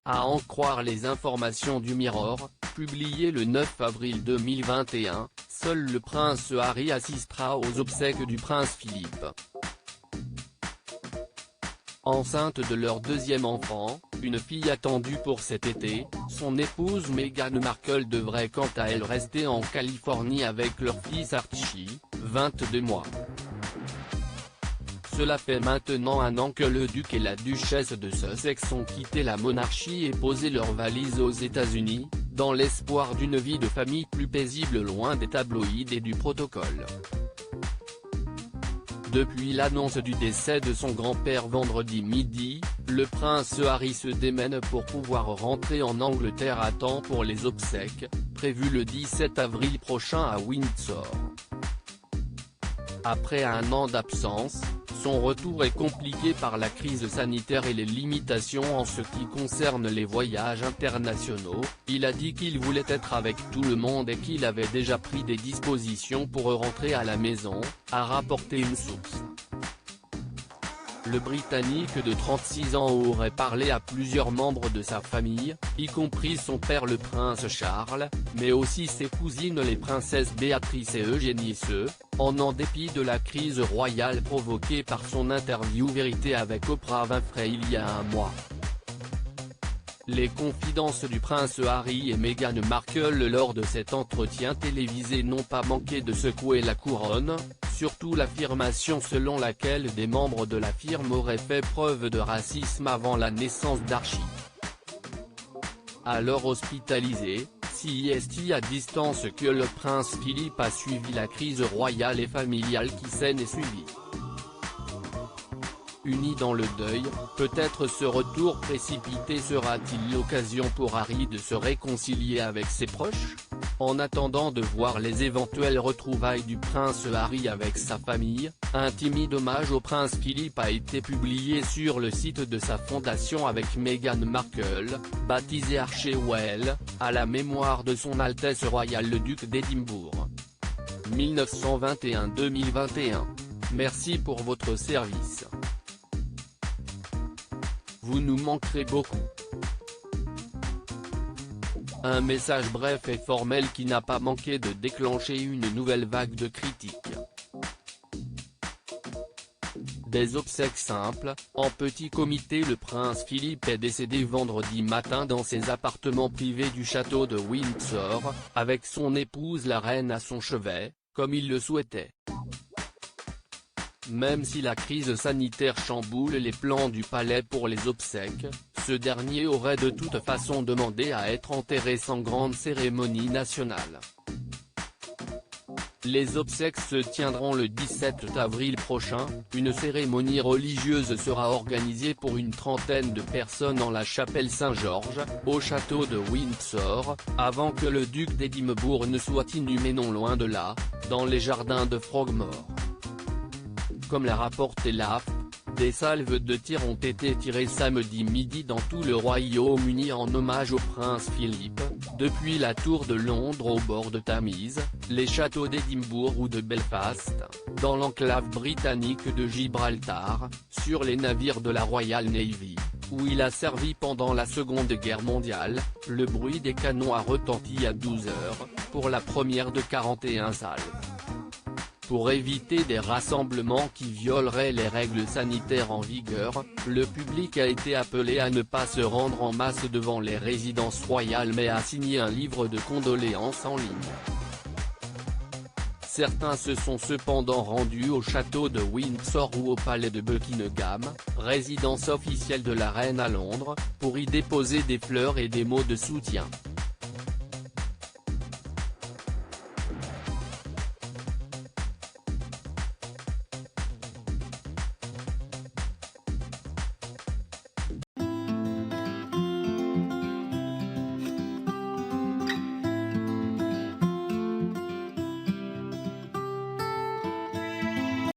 À en croire les informations du Mirror, publiées le 9 avril 2021, seul le prince Harry assistera aux obsèques du prince Philippe. Enceinte de leur deuxième enfant, une fille attendue pour cet été, son épouse Meghan Markle devrait quant à elle rester en Californie avec leur fils Archie, 22 mois. Cela fait maintenant 1 an que le duc et la duchesse de Sussex ont quitté la monarchie et posé leurs valises aux États-Unis, dans l'espoir d'une vie de famille plus paisible loin des tabloïds et du protocole. Depuis l'annonce du décès de son grand-père vendredi midi, le prince Harry se démène pour pouvoir rentrer en Angleterre à temps pour les obsèques, prévues le 17 avril prochain à Windsor. Après 1 an d'absence, son retour est compliqué par la crise sanitaire et les limitations en ce qui concerne les voyages internationaux. Il a dit qu'il voulait être avec tout le monde et qu'il avait déjà pris des dispositions pour rentrer à la maison, a rapporté une source. Le Britannique de 36 ans aurait parlé à plusieurs membres de sa famille, y compris son père le prince Charles, mais aussi ses cousines les princesses Béatrice et Eugénie en dépit de la crise royale provoquée par son interview Vérité avec Oprah Winfrey il y a 1 mois. Les confidences du prince Harry et Meghan Markle lors de cet entretien télévisé n'ont pas manqué de secouer la couronne, surtout l'affirmation selon laquelle des membres de la firme auraient fait preuve de racisme avant la naissance d'Archie. Alors hospitalisé, c'est à distance que le prince Philippe a suivi la crise royale et familiale qui s'en est suivie. Unis dans le deuil, peut-être ce retour précipité sera-t-il l'occasion pour Harry de se réconcilier avec ses proches? En attendant de voir les éventuelles retrouvailles du prince Harry avec sa famille, un timide hommage au prince Philippe a été publié sur le site de sa fondation avec Meghan Markle, baptisé Archewell, à la mémoire de son Altesse royale le duc d'Édimbourg. 1921-2021. Merci pour votre service. Vous nous manquerez beaucoup. Un message bref et formel qui n'a pas manqué de déclencher une nouvelle vague de critiques. Des obsèques simples, en petit comité. Le prince Philippe est décédé vendredi matin dans ses appartements privés du château de Windsor, avec son épouse la reine à son chevet, comme il le souhaitait. Même si la crise sanitaire chamboule les plans du palais pour les obsèques, ce dernier aurait de toute façon demandé à être enterré sans grande cérémonie nationale. Les obsèques se tiendront le 17 avril prochain, une cérémonie religieuse sera organisée pour une trentaine de personnes en la chapelle Saint-Georges, au château de Windsor, avant que le duc d'Édimbourg ne soit inhumé non loin de là, dans les jardins de Frogmore. Comme l'a rapporté l'AFP, des salves de tir ont été tirées samedi midi dans tout le Royaume-Uni en hommage au prince Philippe, depuis la Tour de Londres au bord de Tamise, les châteaux d'Édimbourg ou de Belfast, dans l'enclave britannique de Gibraltar, sur les navires de la Royal Navy, où il a servi pendant la Seconde Guerre mondiale. Le bruit des canons a retenti à 12 heures, pour la première de 41 salves. Pour éviter des rassemblements qui violeraient les règles sanitaires en vigueur, le public a été appelé à ne pas se rendre en masse devant les résidences royales mais à signer un livre de condoléances en ligne. Certains se sont cependant rendus au château de Windsor ou au palais de Buckingham, résidence officielle de la reine à Londres, pour y déposer des fleurs et des mots de soutien.